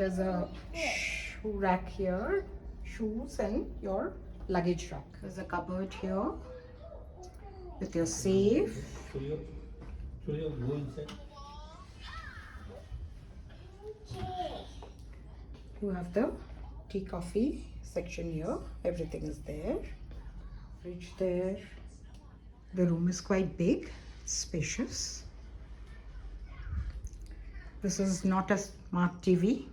There's a shoe rack here, shoes and your luggage rack. There's a cupboard here with your safe. Surya, go inside. You have the tea coffee section here. Everything is there. Fridge there. The room is quite big, spacious. This is not a smart TV.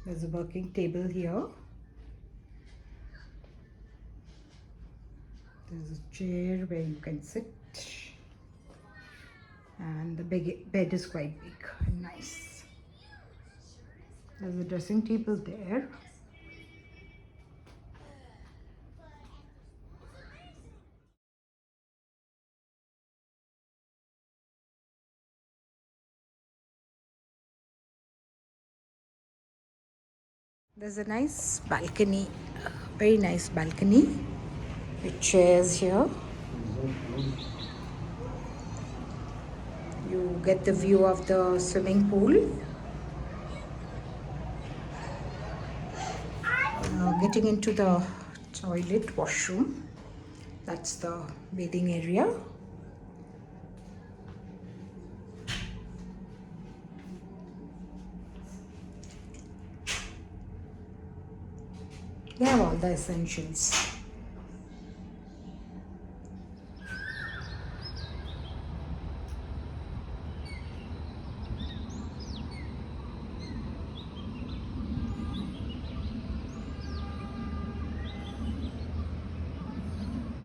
There's a working table here. There's a chair where you can sit. And the bed is quite big and nice. There's a dressing table there. There's a nice balcony, very nice balcony with chairs here. You get the view of the swimming pool. Getting into the toilet, washroom. That's the bathing area. They have all the essentials.